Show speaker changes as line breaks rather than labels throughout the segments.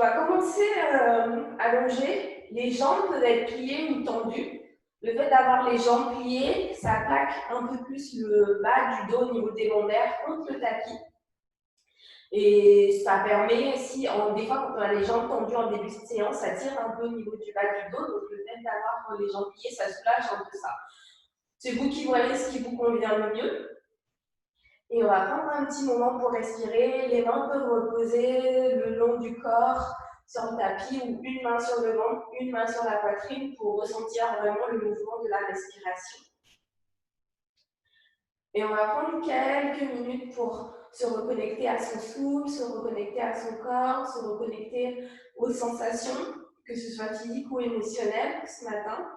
va commencer allongé. Les jambes peuvent être pliées ou tendues. Le fait d'avoir les jambes pliées, ça plaque un peu plus le bas du dos au niveau des lombaires contre le tapis. Et ça permet, si des fois quand on a les jambes tendues en début de séance, ça tire un peu au niveau du bas du dos. Donc le fait d'avoir les jambes pliées, ça soulage un peu ça. C'est vous qui voyez ce qui vous convient le mieux. Et on va prendre un petit moment pour respirer. Les mains peuvent reposer le long du corps sur le tapis ou une main sur le ventre, une main sur la poitrine pour ressentir vraiment le mouvement de la respiration. Et on va prendre quelques minutes pour se reconnecter à son souffle, se reconnecter à son corps, se reconnecter aux sensations, que ce soit physiques ou émotionnelles ce matin.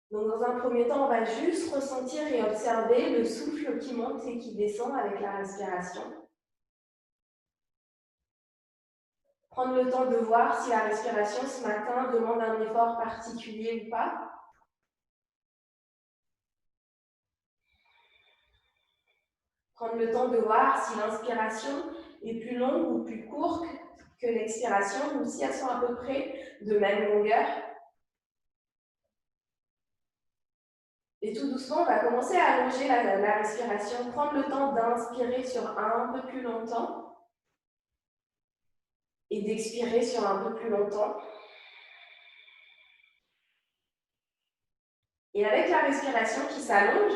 Donc, dans un premier temps, on va juste ressentir et observer le souffle qui monte et qui descend avec la respiration. Prendre le temps de voir si la respiration ce matin demande un effort particulier ou pas. Prendre le temps de voir si l'inspiration est plus longue ou plus courte que l'expiration, ou si elles sont à peu près de même longueur. Et tout doucement, on va commencer à allonger la respiration, prendre le temps d'inspirer sur un peu plus longtemps et d'expirer sur un peu plus longtemps. Et avec la respiration qui s'allonge,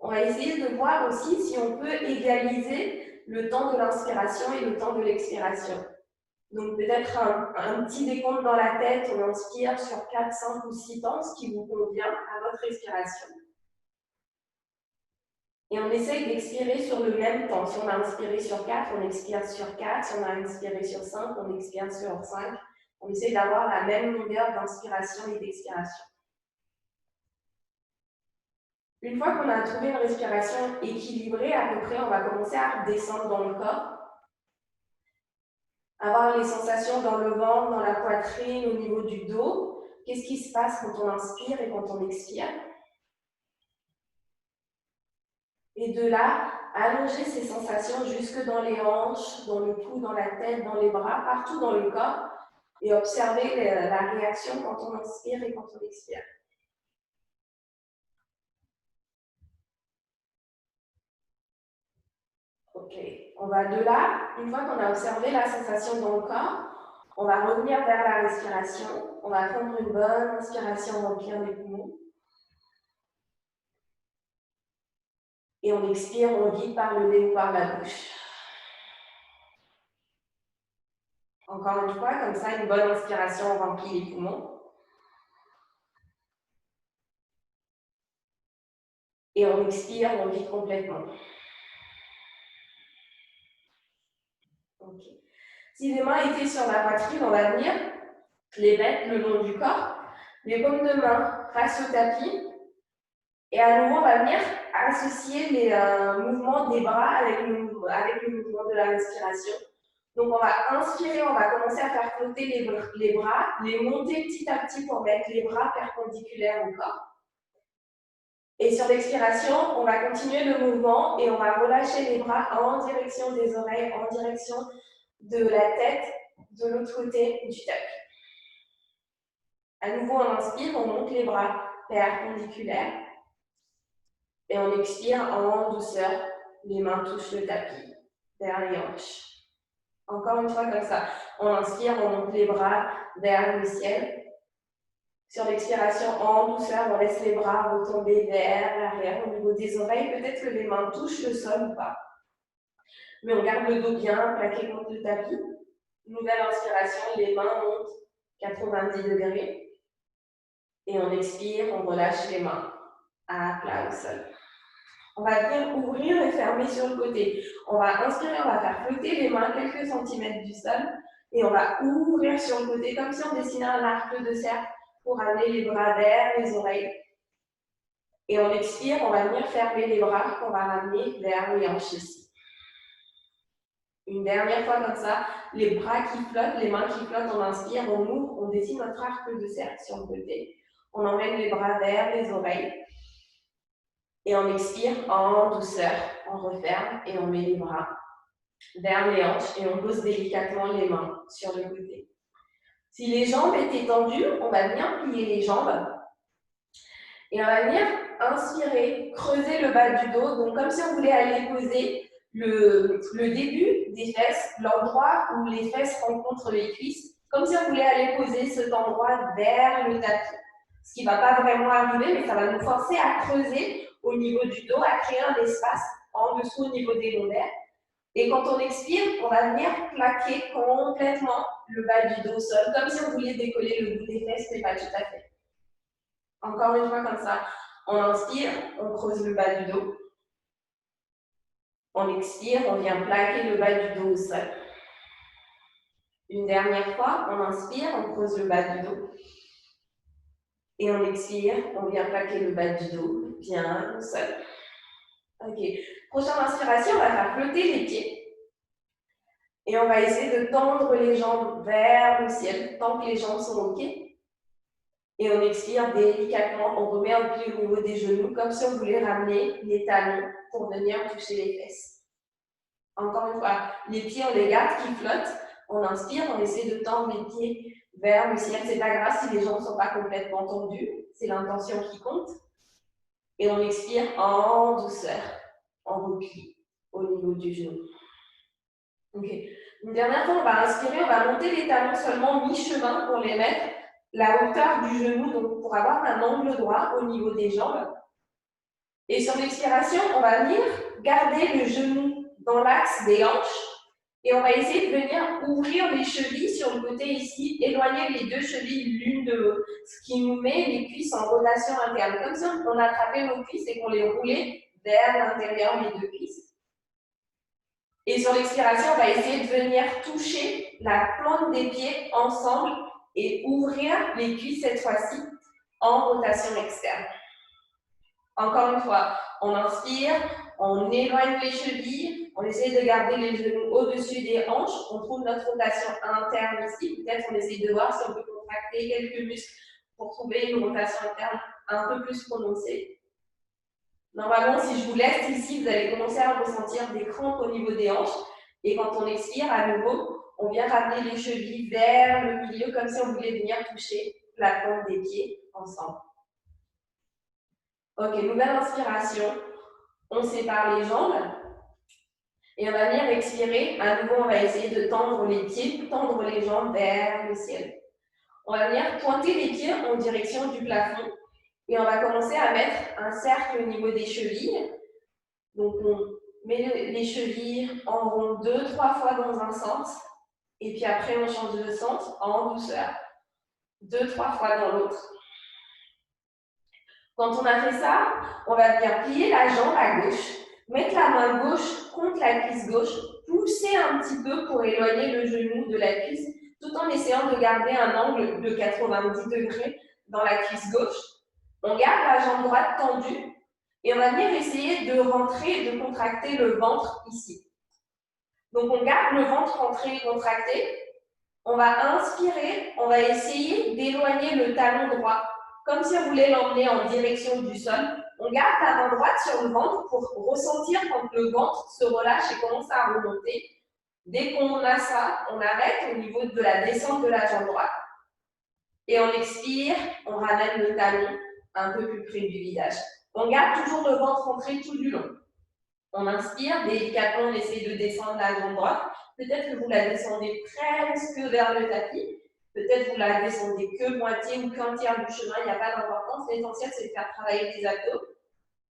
on va essayer de voir aussi si on peut égaliser le temps de l'inspiration et le temps de l'expiration. Donc peut-être un petit décompte dans la tête, on inspire sur 4, 5 ou 6 temps, ce qui vous convient à votre respiration. Et on essaye d'expirer sur le même temps. Si on a inspiré sur 4, on expire sur 4. Si on a inspiré sur 5, on expire sur 5. On essaye d'avoir la même longueur d'inspiration et d'expiration. Une fois qu'on a trouvé une respiration équilibrée à peu près, on va commencer à descendre dans le corps. Avoir les sensations dans le ventre, dans la poitrine, au niveau du dos. Qu'est-ce qui se passe quand on inspire et quand on expire? Et de là, allonger ces sensations jusque dans les hanches, dans le cou, dans la tête, dans les bras, partout dans le corps, et observer la réaction quand on inspire et quand on expire. Ok, on va de là, une fois qu'on a observé la sensation dans le corps, on va revenir vers la respiration. On va prendre une bonne inspiration, remplir les poumons. Et on expire, on vide par le nez ou par la bouche. Encore une fois, comme ça, une bonne inspiration, on remplit les poumons. Et on expire, on vide complètement. Okay. Si les mains étaient sur la poitrine, on va venir les mettre le long du corps, les paumes de main face au tapis. Et à nouveau, on va venir associer les mouvements des bras avec le mouvement de la respiration. Donc, on va inspirer, on va commencer à faire flotter les bras, les monter petit à petit pour mettre les bras perpendiculaires au corps. Et sur l'expiration, on va continuer le mouvement et on va relâcher les bras en direction des oreilles, en direction de la tête, de l'autre côté du tapis. À nouveau, on inspire, on monte les bras perpendiculaires. Et on expire en douceur, les mains touchent le tapis, vers les hanches. Encore une fois comme ça, on inspire, on monte les bras vers le ciel. Sur l'expiration, en douceur, on laisse les bras retomber vers l'arrière, au niveau des oreilles. Peut-être que les mains touchent le sol ou pas. Mais on garde le dos bien plaqué contre le tapis. Nouvelle inspiration, les mains montent 90 degrés. Et on expire, on relâche les mains à plat au sol. On va venir ouvrir et fermer sur le côté. On va inspirer, on va faire flotter les mains quelques centimètres du sol. Et on va ouvrir sur le côté, comme si on dessinait un arc de cercle pour amener les bras vers les oreilles. Et on expire, on va venir fermer les bras qu'on va ramener vers les hanches ici. Une dernière fois comme ça, les bras qui flottent, les mains qui flottent, on inspire, on ouvre, on dessine notre arc de cercle sur le côté. On emmène les bras vers les oreilles. Et on expire en douceur, on referme et on met les bras vers les hanches et on pose délicatement les mains sur le côté. Si les jambes étaient tendues, on va bien plier les jambes et on va venir inspirer, creuser le bas du dos, donc comme si on voulait aller poser le début des fesses, l'endroit où les fesses rencontrent les cuisses, comme si on voulait aller poser cet endroit vers le tapis. Ce qui ne va pas vraiment arriver, mais ça va nous forcer à creuser au niveau du dos, à créer un espace en dessous au niveau des lombaires. Et quand on expire, on va venir plaquer complètement le bas du dos au sol, comme si on voulait décoller le bout des fesses, mais pas tout à fait. Encore une fois comme ça. On inspire, on creuse le bas du dos. On expire, on vient plaquer le bas du dos au sol. Une dernière fois, on inspire, on creuse le bas du dos. Et on expire, on vient plaquer le bas du dos, bien au sol. Ok. Prochaine inspiration, on va faire flotter les pieds. Et on va essayer de tendre les jambes vers le ciel, tant que les jambes sont OK. Et on expire délicatement, on remet un pied au niveau des genoux, comme si on voulait ramener les talons pour venir toucher les fesses. Encore une fois, les pieds, on les garde qui flottent. On inspire, on essaie de tendre les pieds vers le ciel. C'est pas grave si les jambes ne sont pas complètement tendues, c'est l'intention qui compte. Et on expire en douceur, en repli au niveau du genou. Ok. Une dernière fois, on va inspirer, on va monter les talons seulement mi-chemin pour les mettre la hauteur du genou, donc pour avoir un angle droit au niveau des jambes. Et sur l'expiration, on va venir garder le genou dans l'axe des hanches et on va essayer de venir ouvrir les chevilles sur le côté ici, éloigner les deux chevilles l'une de l'autre, ce qui nous met les cuisses en rotation interne. Comme si on attrapait nos cuisses et qu'on les roulait vers l'intérieur les deux cuisses. Et sur l'expiration, on va essayer de venir toucher la plante des pieds ensemble et ouvrir les cuisses cette fois-ci en rotation externe. Encore une fois, on inspire, on éloigne les chevilles, on essaie de garder les genoux au-dessus des hanches, on trouve notre rotation interne ici. Peut-être on essaie de voir si on peut contracter quelques muscles pour trouver une rotation interne un peu plus prononcée. Normalement, si je vous laisse ici, vous allez commencer à ressentir des crampes au niveau des hanches. Et quand on expire, à nouveau, on vient ramener les chevilles vers le milieu, comme si on voulait venir toucher la plante des pieds ensemble. Ok, nouvelle inspiration. On sépare les jambes. Et on va venir expirer. À nouveau, on va essayer de tendre les pieds, tendre les jambes vers le ciel. On va venir pointer les pieds en direction du plafond. Et on va commencer à mettre un cercle au niveau des chevilles. Donc, on met les chevilles en rond 2-3 fois dans un sens. Et puis après, on change de sens en douceur. 2-3 fois dans l'autre. Quand on a fait ça, on va venir plier la jambe à gauche, mettre la main gauche contre la cuisse gauche, pousser un petit peu pour éloigner le genou de la cuisse, tout en essayant de garder un angle de 90 degrés dans la cuisse gauche. On garde la jambe droite tendue et on va venir essayer de rentrer et de contracter le ventre ici. Donc on garde le ventre rentré et contracté. On va inspirer, on va essayer d'éloigner le talon droit, comme si on voulait l'emmener en direction du sol. On garde la main droite sur le ventre pour ressentir quand le ventre se relâche et commence à remonter. Dès qu'on a ça, on arrête au niveau de la descente de la jambe droite. Et on expire, on ramène le talon un peu plus près du visage. On garde toujours le ventre rentré tout du long. On inspire, délicatement, on essaie de descendre la jambe droite. Peut-être que vous la descendez presque vers le tapis. Peut-être que vous la descendez que moitié ou qu'un tiers du chemin, il n'y a pas d'importance. L'essentiel, c'est de faire travailler les abdos.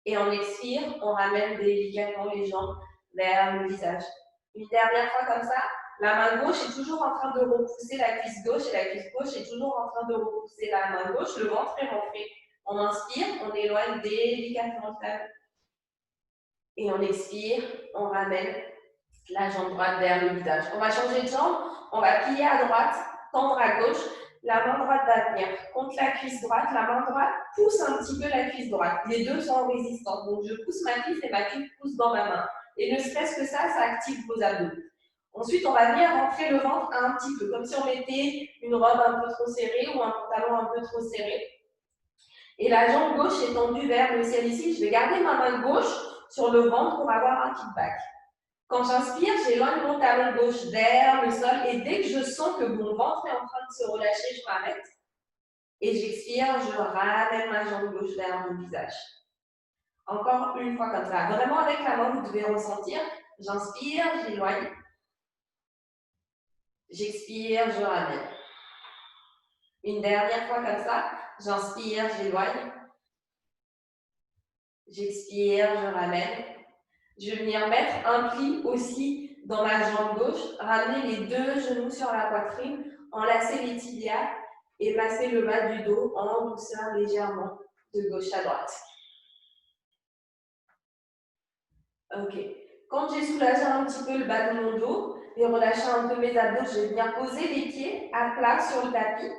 Et on expire, on ramène délicatement les jambes vers le visage. Une dernière fois comme ça, la main gauche est toujours en train de repousser la cuisse gauche et la cuisse gauche est toujours en train de repousser la main gauche. Le ventre est rentré. On inspire, on éloigne délicatement le talon. Et on expire, on ramène la jambe droite vers le visage. On va changer de jambe, on va plier à droite, tendre à gauche. La main droite va venir contre la cuisse droite. La main droite pousse un petit peu la cuisse droite. Les deux sont en résistance. Donc, je pousse ma cuisse et ma cuisse pousse dans ma main. Et ne serait-ce que ça active vos abdos. Ensuite, on va venir rentrer le ventre un petit peu, comme si on mettait une robe un peu trop serrée ou un pantalon un peu trop serré. Et la jambe gauche est tendue vers le ciel ici. Je vais garder ma main gauche sur le ventre pour avoir un feedback. Quand j'inspire, j'éloigne mon talon gauche vers le sol et dès que je sens que mon ventre est en train de se relâcher, je m'arrête. Et j'expire, je ramène ma jambe gauche vers mon visage. Encore une fois comme ça. Vraiment avec la main, vous devez ressentir. J'inspire, j'éloigne. J'expire, je ramène. Une dernière fois comme ça. J'inspire, j'éloigne. J'expire, je ramène. Je vais venir mettre un pli aussi dans ma jambe gauche, ramener les deux genoux sur la poitrine, enlacer les tibias et masser le bas du dos en douceur légèrement de gauche à droite. Ok. Quand j'ai soulagé un petit peu le bas de mon dos et relâché un peu mes abdos, je vais venir poser les pieds à plat sur le tapis.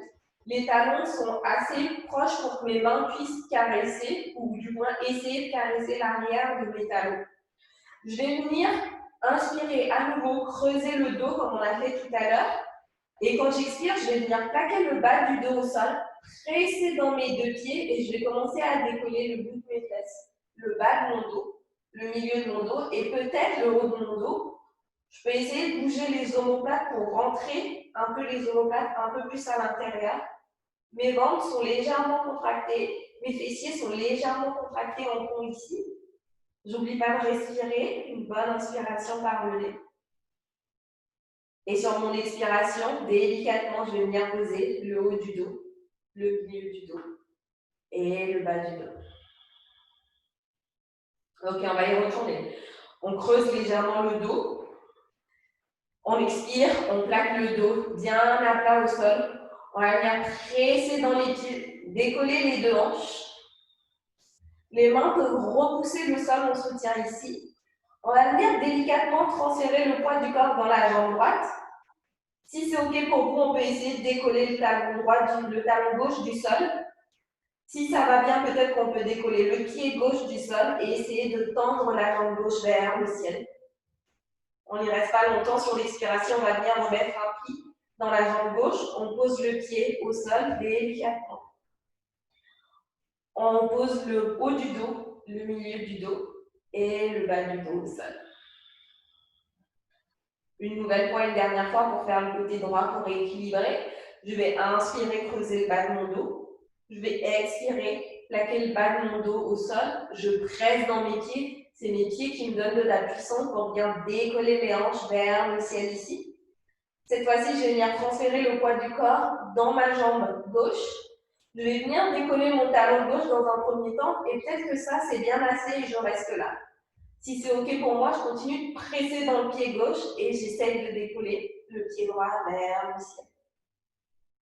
Les talons sont assez proches pour que mes mains puissent caresser, ou du moins essayer de caresser l'arrière de mes talons. Je vais venir inspirer à nouveau, creuser le dos comme on l'a fait tout à l'heure. Et quand j'expire, je vais venir plaquer le bas du dos au sol, presser dans mes deux pieds et je vais commencer à décoller le bout de mes fesses, le bas de mon dos, le milieu de mon dos et peut-être le haut de mon dos. Je peux essayer de bouger les omoplates pour rentrer un peu les omoplates un peu plus à l'intérieur. Mes ventres sont légèrement contractés, mes fessiers sont légèrement contractés en pont ici. J'oublie pas de respirer, une bonne inspiration par le nez. Et sur mon expiration, délicatement, je vais venir poser le haut du dos, le milieu du dos et le bas du dos. Ok, on va y retourner. On creuse légèrement le dos. On expire, on plaque le dos bien à plat au sol. On va venir presser dans les pieds, décoller les deux hanches. Les mains peuvent repousser le sol, on se tient ici. On va venir délicatement transférer le poids du corps dans la jambe droite. Si c'est OK pour vous, on peut essayer de décoller le talon gauche du sol. Si ça va bien, peut-être qu'on peut décoller le pied gauche du sol et essayer de tendre la jambe gauche vers le ciel. On n'y reste pas longtemps. Sur l'expiration, on va venir remettre un pli dans la jambe gauche. On pose le pied au sol délicatement. On pose le haut du dos, le milieu du dos et le bas du dos au sol. Une nouvelle fois, une dernière fois pour faire le côté droit pour rééquilibrer. Je vais inspirer, creuser le bas de mon dos. Je vais expirer, plaquer le bas de mon dos au sol. Je presse dans mes pieds. C'est mes pieds qui me donnent de la puissance pour bien décoller mes hanches vers le ciel ici. Cette fois-ci, je vais venir transférer le poids du corps dans ma jambe gauche. Je vais venir décoller mon talon gauche dans un premier temps et peut-être que ça, c'est bien assez et je reste là. Si c'est OK pour moi, je continue de presser dans le pied gauche et j'essaye de décoller le pied droit vers le ciel.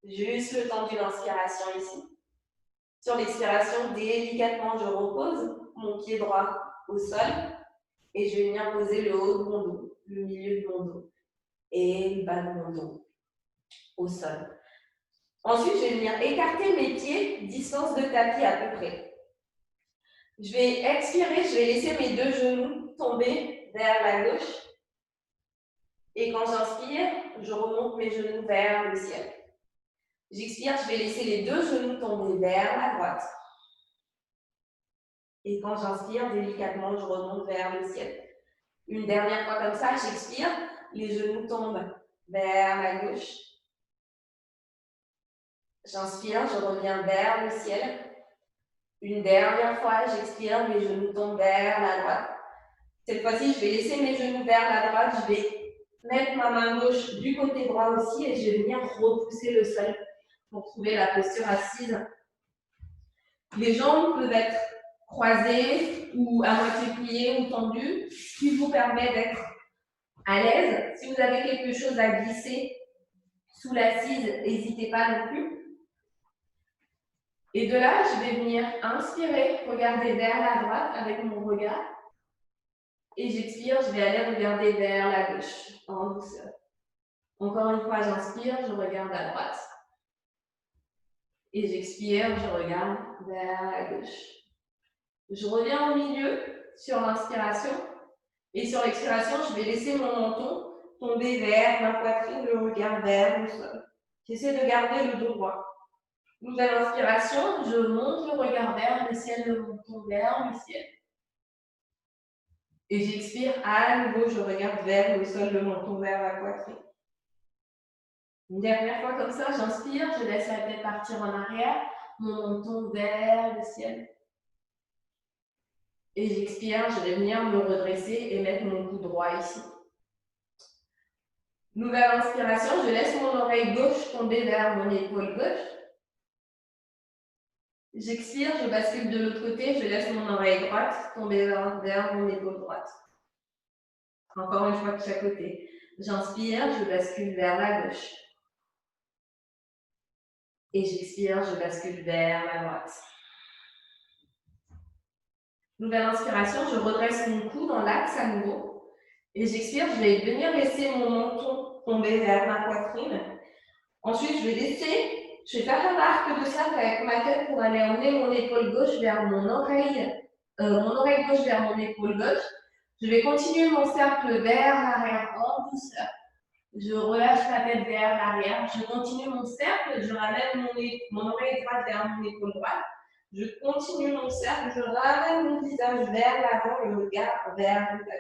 Juste le temps d'une inspiration ici. Sur l'expiration, délicatement, je repose mon pied droit au sol et je vais venir poser le haut de mon dos, le milieu de mon dos et le bas de mon dos au sol. Ensuite, je vais venir écarter mes pieds, distance de tapis à peu près. Je vais expirer, je vais laisser mes deux genoux tomber vers la gauche. Et quand j'inspire, je remonte mes genoux vers le ciel. J'expire, je vais laisser les deux genoux tomber vers la droite. Et quand j'inspire, délicatement, je remonte vers le ciel. Une dernière fois comme ça, j'expire, les genoux tombent vers la gauche. J'inspire, je reviens vers le ciel. Une dernière fois, j'expire, mes genoux tombent vers la droite. Cette fois-ci, je vais laisser mes genoux vers la droite, je vais mettre ma main gauche du côté droit aussi et je vais venir repousser le sol pour trouver la posture assise. Les jambes peuvent être croisées ou à moitié pliées ou tendues, ce qui vous permet d'être à l'aise. Si vous avez quelque chose à glisser sous l'assise, n'hésitez pas non plus. Et de là, je vais venir inspirer, regarder vers la droite avec mon regard. Et j'expire, je vais aller regarder vers la gauche, en douceur. Encore une fois, j'inspire, je regarde à droite. Et j'expire, je regarde vers la gauche. Je reviens au milieu sur l'inspiration. Et sur l'expiration, je vais laisser mon menton tomber vers ma poitrine, le regard vers le sol. J'essaie de garder le dos droit. Nouvelle inspiration, je monte le regard vers le ciel, le menton vers le ciel. Et j'expire, à nouveau, je regarde vers le sol, le menton vers la poitrine. Une dernière fois comme ça, j'inspire, je laisse la tête partir en arrière, mon menton vers le ciel. Et j'expire, je vais venir me redresser et mettre mon cou droit ici. Nouvelle inspiration, je laisse mon oreille gauche tomber vers mon épaule gauche. J'expire, je bascule de l'autre côté, je laisse mon oreille droite tomber vers mon épaule droite. Encore une fois de chaque côté. J'inspire, je bascule vers la gauche. Et j'expire, je bascule vers la droite. Nouvelle inspiration, je redresse mon cou dans l'axe à nouveau. Et j'expire, je vais venir laisser mon menton tomber vers ma poitrine. Ensuite, je vais faire un arc de cercle avec ma tête pour aller emmener mon épaule gauche vers mon oreille gauche vers mon épaule gauche. Je vais continuer mon cercle vers l'arrière en douceur. Je relâche la tête vers l'arrière. Je continue mon cercle. Je ramène mon oreille droite vers mon épaule droite. Je continue mon cercle. Je ramène mon visage vers l'avant et le regard vers le bas.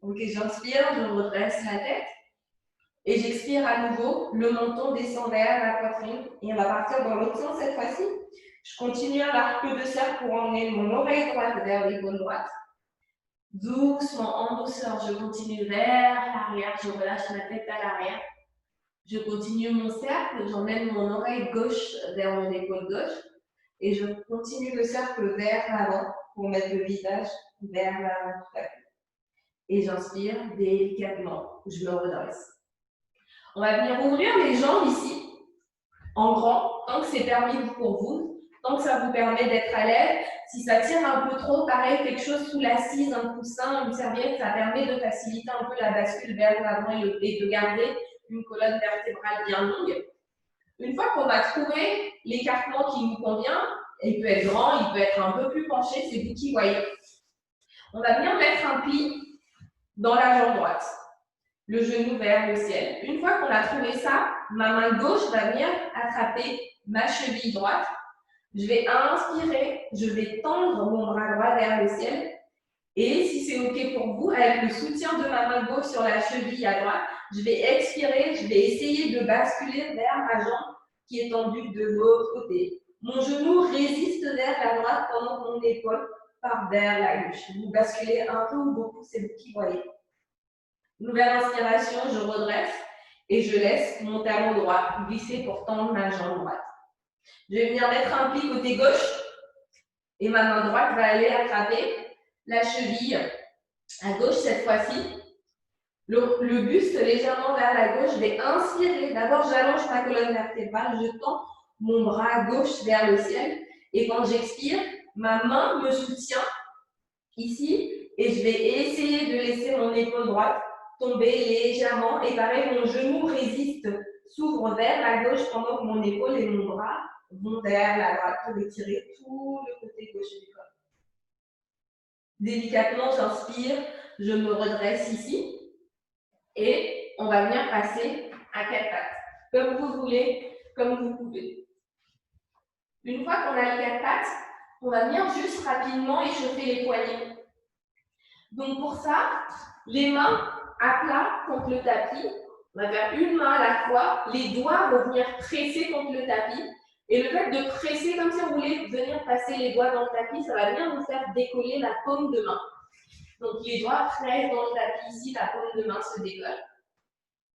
Ok, j'inspire, je redresse la tête. Et j'expire à nouveau, le menton descend vers la poitrine et on va partir dans l'autre sens cette fois-ci. Je continue à l'arc de cercle pour emmener mon oreille droite vers l'épaule droite. Doucement, en douceur, je continue vers l'arrière, je relâche ma tête à l'arrière. Je continue mon cercle, j'emmène mon oreille gauche vers mon épaule gauche et je continue le cercle vers l'avant pour mettre le visage vers l'avant. Et j'inspire délicatement, je me redresse. On va venir ouvrir les jambes ici, en grand, tant que c'est permis pour vous, tant que ça vous permet d'être à l'aise. Si ça tire un peu trop, pareil, quelque chose sous l'assise, un coussin, une serviette, ça permet de faciliter un peu la bascule vers l'avant et de garder une colonne vertébrale bien longue. Une fois qu'on a trouvé l'écartement qui nous convient, il peut être grand, il peut être un peu plus penché, c'est vous qui voyez. On va venir mettre un pli dans la jambe droite. Le genou vers le ciel. Une fois qu'on a trouvé ça, ma main gauche va venir attraper ma cheville droite. Je vais inspirer, je vais tendre mon bras droit vers le ciel. Et si c'est OK pour vous, avec le soutien de ma main gauche sur la cheville à droite, je vais expirer, je vais essayer de basculer vers ma jambe qui est tendue de l'autre côté. Mon genou résiste vers la droite pendant que mon épaule part vers la gauche. Vous basculez un peu ou beaucoup, c'est vous qui voyez. Nouvelle inspiration, je redresse et je laisse mon talon droit glisser pour tendre ma jambe droite. Je vais venir mettre un pli côté gauche et ma main droite va aller attraper la cheville à gauche cette fois-ci. Le buste légèrement vers la gauche, je vais inspirer. D'abord, j'allonge ma colonne vertébrale, je tends mon bras gauche vers le ciel et quand j'expire, ma main me soutient ici et je vais essayer de laisser mon épaule droite tomber légèrement et pareil, mon genou résiste, s'ouvre vers la gauche pendant que mon épaule et mon bras vont vers la droite pour étirer tout le côté gauche du corps. Délicatement, j'inspire, je me redresse ici et on va venir passer à quatre pattes, comme vous voulez, comme vous pouvez. Une fois qu'on a les quatre pattes, on va venir juste rapidement échauffer les poignets. Donc pour ça, les mains à plat contre le tapis. On va faire une main à la fois. Les doigts vont venir presser contre le tapis. Et le fait de presser, comme si on voulait venir passer les doigts dans le tapis, ça va venir nous faire décoller la paume de main. Donc les doigts pressent dans le tapis ici, la paume de main se décolle.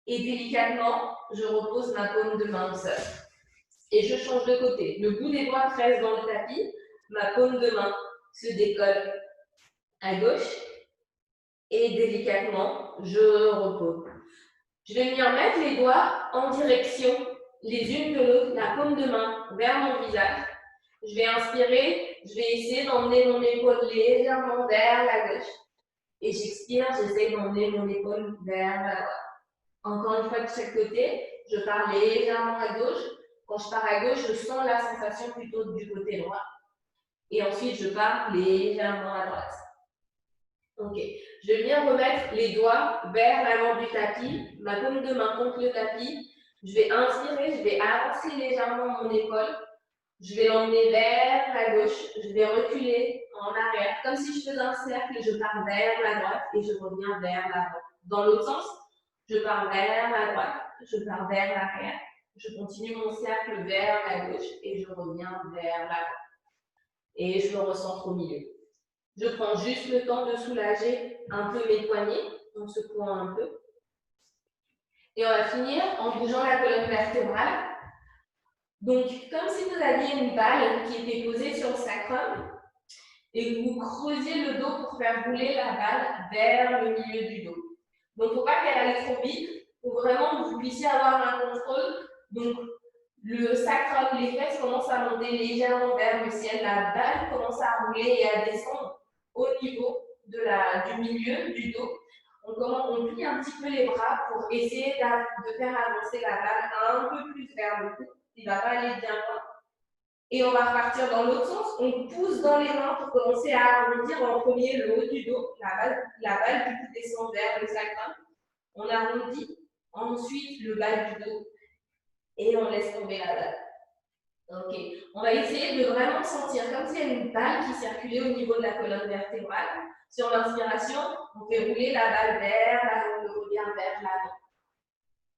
Et délicatement, je repose ma paume de main au sol. Et je change de côté. Le bout des doigts presse dans le tapis, ma paume de main se décolle à gauche. Et délicatement, je repose. Je vais venir mettre les doigts en direction les unes de l'autre, la paume de main vers mon visage. Je vais inspirer, je vais essayer d'emmener mon épaule légèrement vers la gauche. Et j'expire, j'essaie d'emmener mon épaule vers la droite. Encore une fois de chaque côté, je pars légèrement à gauche. Quand je pars à gauche, je sens la sensation plutôt du côté droit. Et ensuite, je pars légèrement à droite. Ok, je vais venir remettre les doigts vers l'avant du tapis, ma paume de main contre le tapis. Je vais inspirer, je vais avancer légèrement mon épaule. Je vais l'emmener vers la gauche. Je vais reculer en arrière, comme si je faisais un cercle, je pars vers la droite et je reviens vers la droite. Dans l'autre sens, je pars vers la droite, je pars vers l'arrière, je continue mon cercle vers la gauche et je reviens vers la droite. Et je me recentre au milieu. Je prends juste le temps de soulager un peu mes poignets en secouant un peu. Et on va finir en bougeant la colonne vertébrale. Donc, comme si vous aviez une balle qui était posée sur le sacrum et que vous creusiez le dos pour faire rouler la balle vers le milieu du dos. Donc, il ne faut pas qu'elle aille trop vite. Il faut vraiment que vous puissiez avoir un contrôle. Donc, le sacrum, les fesses commencent à monter légèrement vers le ciel. La balle commence à rouler et à descendre au niveau du milieu du dos. On plie un petit peu les bras pour essayer de faire avancer la balle un peu plus vers le cou. Il ne va pas aller bien loin. Et on va repartir dans l'autre sens. On pousse dans les mains pour commencer à arrondir en premier le haut du dos. La balle du coup descend vers le sacrum. On arrondit ensuite le bas du dos et on laisse tomber la balle. Ok, on va essayer de vraiment sentir comme s'il y a une balle qui circulait au niveau de la colonne vertébrale. Sur l'inspiration, on fait rouler la balle vers l'avant, le revient vers l'avant.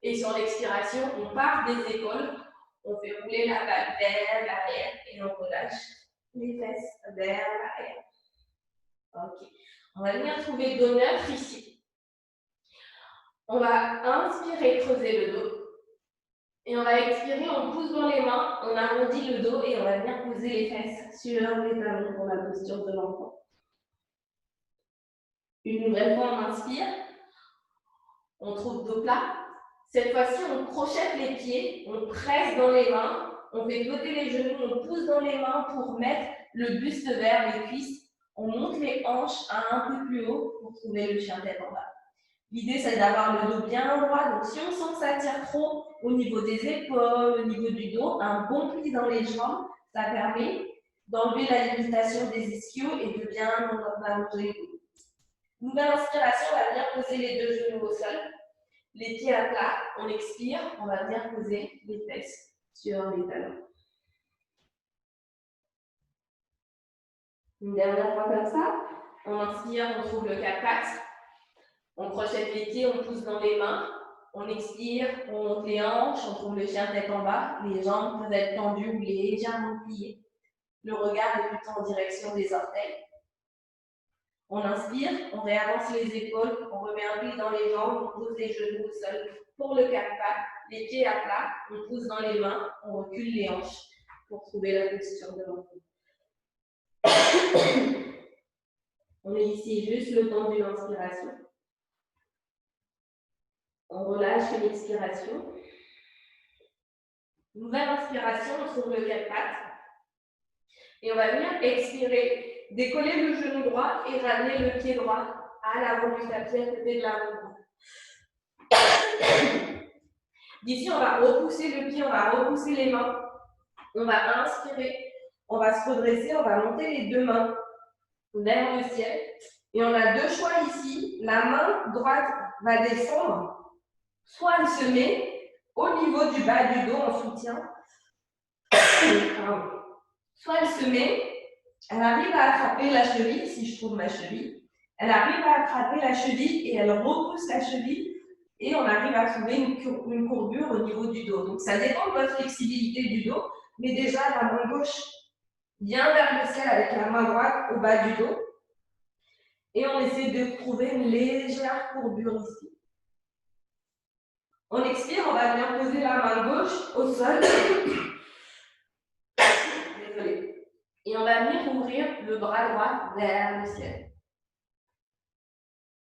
Et sur l'expiration, on part des épaules, on fait rouler la balle vers l'arrière et on relâche les fesses vers l'arrière. Ok, on va venir trouver dos neuf ici. On va inspirer, creuser le dos. Et on va expirer, on pousse dans les mains, on arrondit le dos et on va venir poser les fesses sur les talons pour la posture de l'enfant. Une nouvelle fois, on inspire. On trouve dos plat. Cette fois-ci, on crochette les pieds, on presse dans les mains, on fait flotter les genoux, on pousse dans les mains pour mettre le buste vers les cuisses. On monte les hanches un peu plus haut pour trouver le chien tête en bas. L'idée, c'est d'avoir le dos bien droit. Donc, si on sent que ça tire trop au niveau des épaules, au niveau du dos, un bon pli dans les jambes, ça permet d'enlever la limitation des ischios et de bien allonger les dos. Nouvelle inspiration, on va venir poser les deux genoux au sol. Les pieds à plat, on expire, on va venir poser les fesses sur les talons. Une dernière fois comme ça, on inspire, on trouve le quatre pattes. On crochette les pieds, on pousse dans les mains. On expire, on monte les hanches, on trouve le chien tête en bas. Les jambes peuvent être tendues ou légèrement pliées. Le regard est plutôt en direction des orteils. On inspire, on réavance les épaules, on remet un pli dans les jambes, on pose les genoux au sol. Pour le quatre pattes, les pieds à plat, on pousse dans les mains, on recule les hanches pour trouver la posture de l'enfant. On est ici juste le temps d'une inspiration. On relâche l'expiration. Nouvelle inspiration, on trouve le quatre pattes. Et on va venir expirer, décoller le genou droit et ramener le pied droit à l'avant du tapis à côté de l'avant-bras. D'ici, on va repousser le pied, on va repousser les mains. On va inspirer, on va se redresser, on va monter les deux mains vers le ciel. Et on a deux choix ici. La main droite va descendre, soit elle se met au niveau du bas du dos en soutien, soit elle se met, elle arrive à attraper la cheville, si je trouve ma cheville, elle arrive à attraper la cheville et elle repousse la cheville et on arrive à trouver une courbure au niveau du dos. Donc ça dépend de votre flexibilité du dos, mais déjà la main gauche vient vers le ciel avec la main droite au bas du dos. Et on essaie de trouver une légère courbure ici. On expire, on va venir poser la main gauche au sol. Désolée. Et on va venir ouvrir le bras droit vers le ciel.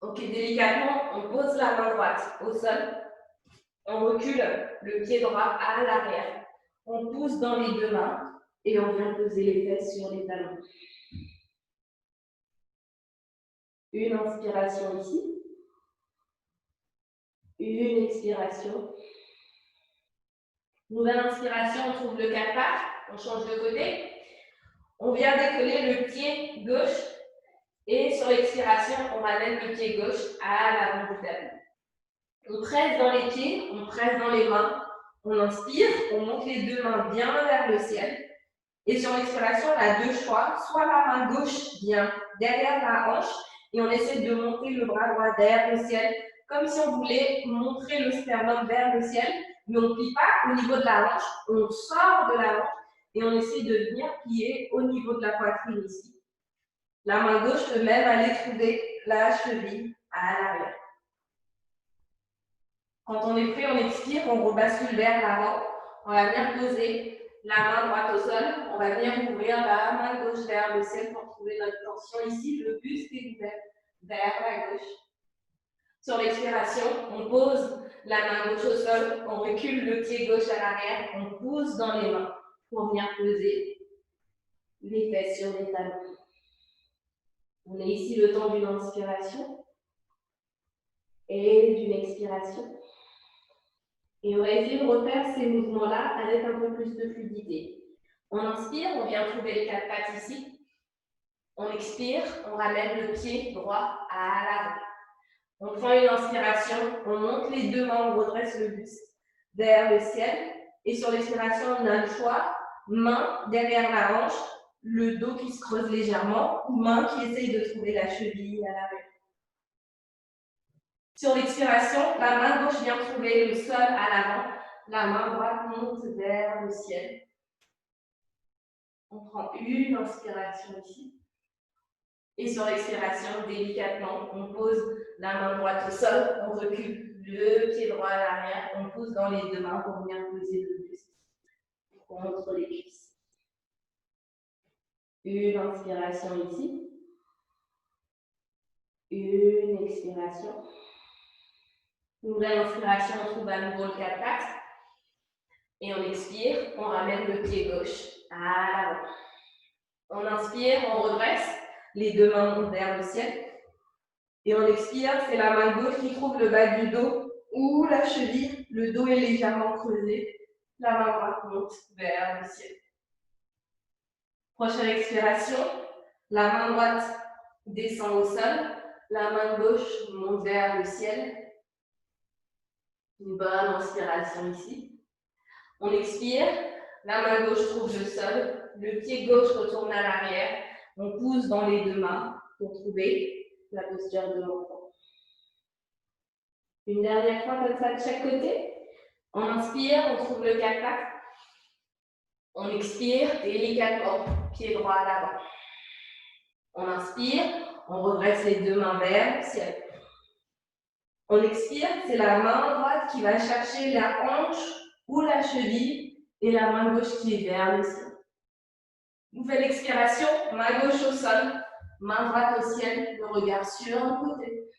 Ok, délicatement, on pose la main droite au sol. On recule le pied droit à l'arrière. On pousse dans les deux mains et on vient poser les fesses sur les talons. Une inspiration ici. Une expiration. Nouvelle inspiration, on trouve le quatre pattes. On change de côté. On vient décoller le pied gauche. Et sur l'expiration, on ramène le pied gauche à l'avant du tapis. On presse dans les pieds, on presse dans les mains. On inspire, on monte les deux mains bien vers le ciel. Et sur l'expiration, on a deux choix. Soit la main gauche vient derrière la hanche et on essaie de monter le bras droit vers le ciel, comme si on voulait montrer le sternum vers le ciel, mais on ne plie pas au niveau de la hanche, on sort de la hanche et on essaie de venir plier au niveau de la poitrine ici. La main gauche peut même aller trouver la cheville à l'arrière. Quand on est prêt, on expire, on rebascule vers l'avant. On va venir poser la main droite au sol. On va venir ouvrir la main gauche vers le ciel pour trouver notre tension ici. Le buste est ouvert vers la gauche. Sur l'expiration, on pose la main gauche au sol. On recule le pied gauche à l'arrière. On pousse dans les mains pour venir poser les fesses sur les talons. On est ici le temps d'une inspiration et d'une expiration. Et on va essayer de refaire ces mouvements-là avec un peu plus de fluidité. On inspire, on vient trouver les quatre pattes ici. On expire, on ramène le pied droit à l'avant. On prend une inspiration, on monte les deux mains, on redresse le buste vers le ciel. Et sur l'expiration, on a le choix, main derrière la hanche, le dos qui se creuse légèrement, ou main qui essaye de trouver la cheville à l'arrière. Sur l'expiration, la main gauche vient trouver le sol à l'avant, la main droite monte vers le ciel. On prend une inspiration ici. Et sur l'expiration, délicatement, on pose la main droite au sol, on recule le pied droit à l'arrière, on pousse dans les deux mains pour venir poser le buste contre les cuisses. Une inspiration ici. Une expiration. Nouvelle inspiration, on trouve à nouveau le quatre pattes. Et on expire, on ramène le pied gauche à l'avant. On inspire, on redresse, les deux mains montent vers le ciel. Et on expire, c'est la main gauche qui trouve le bas du dos ou la cheville. Le dos est légèrement creusé. La main droite monte vers le ciel. Prochaine expiration, la main droite descend au sol. La main gauche monte vers le ciel. Une bonne inspiration ici. On expire, la main gauche trouve le sol. Le pied gauche retourne à l'arrière. On pousse dans les deux mains pour trouver la posture de l'enfant. Une dernière fois comme ça de chaque côté. On inspire, on trouve le quatre pattes. On expire délicatement, pied droit à l'avant. On inspire, on redresse les deux mains vers le ciel. On expire, c'est la main droite qui va chercher la hanche ou la cheville et la main gauche qui est vers le ciel. Nouvelle expiration, main gauche au sol, main droite au ciel, le regard sur un côté.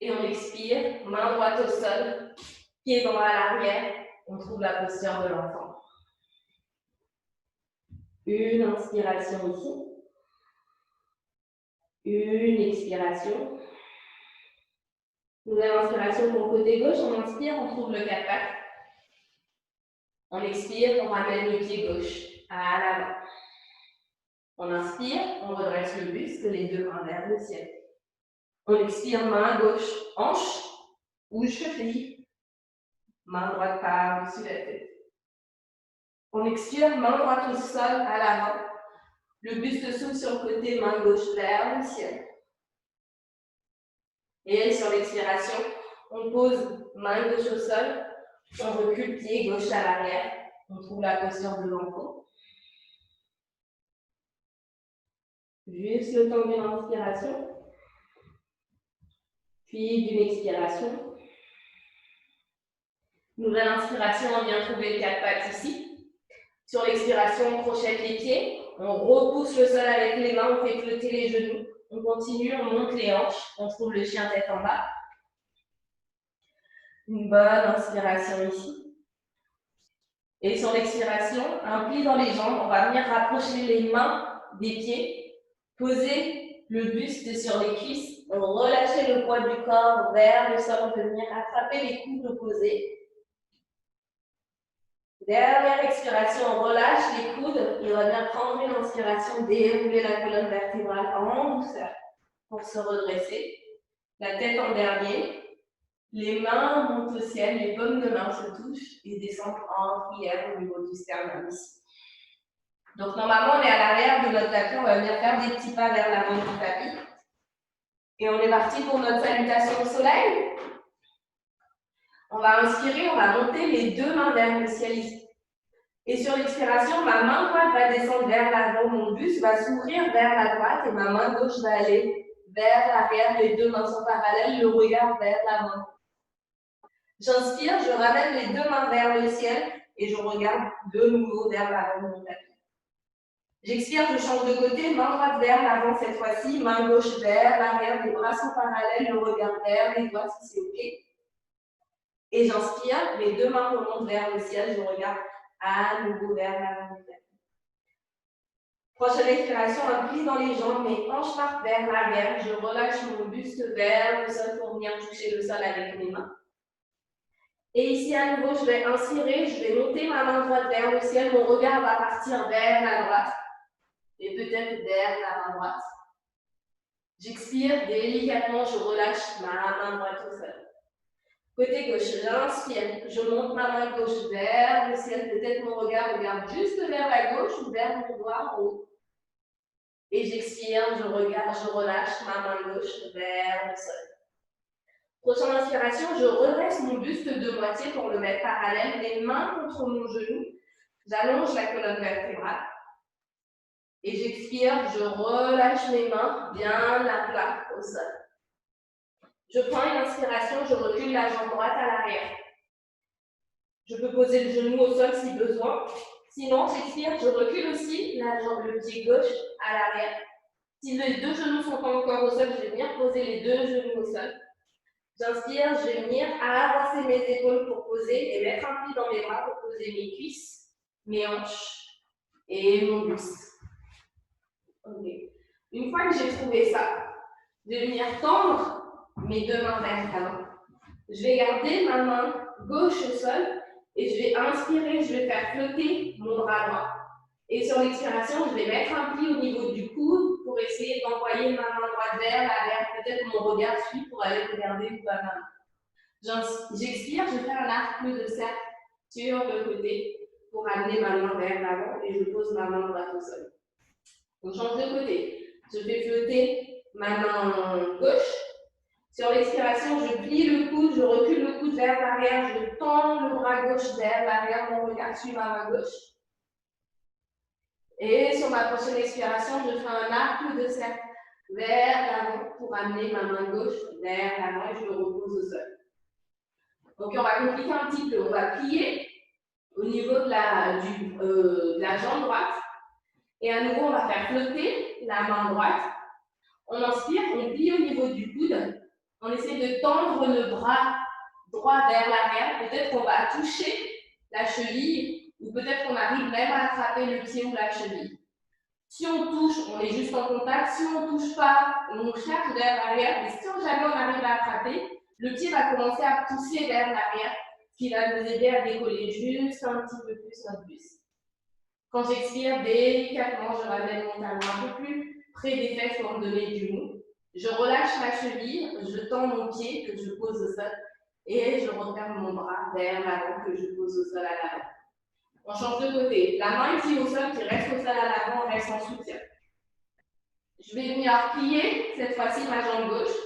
Et on expire, main droite au sol, pied droit à l'arrière, on trouve la posture de l'enfant. Une inspiration ici. Une expiration. Nouvelle inspiration pour le côté gauche, on inspire, on trouve le quatre pattes. On expire, on ramène le pied gauche à l'avant. On inspire, on redresse le buste, les deux mains vers le ciel. On expire, main gauche, hanche ou cheville. Main droite par-dessus la tête. On expire, main droite au sol à l'avant. Le buste s'ouvre sur le côté, main gauche vers le ciel. Et sur l'expiration, on pose main gauche au sol, on recule pied gauche à l'arrière, on trouve la posture de l'enfant. Juste le temps d'une inspiration, puis d'une expiration. Nouvelle inspiration, on vient trouver le quatre pattes ici. Sur l'expiration, on crochette les pieds, on repousse le sol avec les mains, on fait flotter les genoux. On continue, on monte les hanches, on trouve le chien tête en bas. Une bonne inspiration ici. Et sur l'expiration, un pli dans les jambes, on va venir rapprocher les mains des pieds, poser le buste sur les cuisses, on relâche le poids du corps vers le sol, on peut venir attraper les coudes opposés. Dernière expiration, on relâche les coudes et on va bien prendre une inspiration, dérouler la colonne vertébrale en douceur pour se redresser. La tête en dernier, les mains montent au ciel, les paumes de main se touchent et descendent en prière au niveau du sternum ici. Donc, normalement, on est à l'arrière de notre tapis. On va venir faire des petits pas vers l'avant du tapis. Et on est parti pour notre salutation au soleil. On va inspirer, on va monter les deux mains vers le ciel ici. Et sur l'expiration, ma main droite va descendre vers l'avant, mon buste va s'ouvrir vers la droite et ma main gauche va aller vers l'arrière. Les deux mains sont parallèles, le regard vers l'avant. J'inspire, je ramène les deux mains vers le ciel et je regarde de nouveau vers l'avant de mon tapis. J'expire, je change de côté, main droite vers l'avant cette fois-ci, main gauche vers l'arrière, les bras sont parallèles, le regard vers les doigts si c'est OK. Et j'inspire, les deux mains remontent vers le ciel, je regarde à nouveau vers l'avant du tapis. Prochaine expiration, un pli dans les jambes, mes hanches partent vers l'arrière, je relâche mon buste vers le sol pour venir toucher le sol avec mes mains. Et ici, à nouveau, je vais inspirer, je vais monter ma main droite vers le ciel, mon regard va partir vers la droite et peut-être vers la main droite. J'expire, délicatement, je relâche ma main droite au sol. Côté gauche, j'inspire, je monte ma main gauche vers le ciel, peut-être mon regard regarde juste vers la gauche ou vers mon doigt en haut. Et j'expire, je regarde, je relâche ma main gauche vers le sol. Prochaine inspiration, je redresse mon buste de moitié pour le mettre parallèle, les mains contre mon genou. J'allonge la colonne vertébrale. Et j'expire, je relâche mes mains bien à plat au sol. Je prends une inspiration, je recule la jambe droite à l'arrière. Je peux poser le genou au sol si besoin. Sinon, j'expire, je recule aussi la jambe, le pied gauche à l'arrière. Si les deux genoux sont encore au sol, je vais venir poser les deux genoux au sol. J'inspire, je vais venir avancer mes épaules pour poser et mettre un pli dans mes bras pour poser mes cuisses, mes hanches et mon buste. Okay. Une fois que j'ai trouvé ça, je vais venir tendre mes deux mains vers l'avant. Je vais garder ma main gauche au sol et je vais inspirer, je vais faire flotter mon bras droit. Et sur l'expiration, je vais mettre un pli au niveau du coude pour essayer d'envoyer ma main droite vers l'arrière. Peut-être mon regard suit pour aller regarder où va ma main. J'expire, je fais un arc de cercle sur le côté pour amener ma main vers l'avant et je pose ma main droite au sol. On change de côté. Je fais flotter ma main gauche. Sur l'expiration, je plie le coude, je recule le coude vers l'arrière, je tends le bras gauche vers l'arrière, mon regard suit ma main gauche. Et sur ma prochaine expiration, je fais un arc de cercle vers l'avant pour amener ma main gauche vers l'avant et je me repose au sol. Donc on va compliquer un petit peu. On va plier au niveau de la jambe droite. Et à nouveau, on va faire flotter la main droite. On inspire, on plie au niveau du coude. On essaie de tendre le bras droit vers l'arrière. Peut-être qu'on va toucher la cheville ou peut-être qu'on arrive même à attraper le pied ou la cheville. Si on touche, on est juste en contact. Si on ne touche pas, on cherche vers l'arrière. Et si jamais on arrive à attraper, le pied va commencer à pousser vers l'arrière, ce qui va nous aider à décoller juste un petit peu plus notre buste. Quand j'expire, délicatement, je ramène mon talon un peu plus près des fesses pour me donner du mou. Je relâche ma cheville, je tends mon pied que je pose au sol et je referme mon bras vers l'avant que je pose au sol à l'avant. On change de côté. La main ici au sol qui reste au sol à l'avant reste en soutien. Je vais venir plier cette fois-ci ma jambe gauche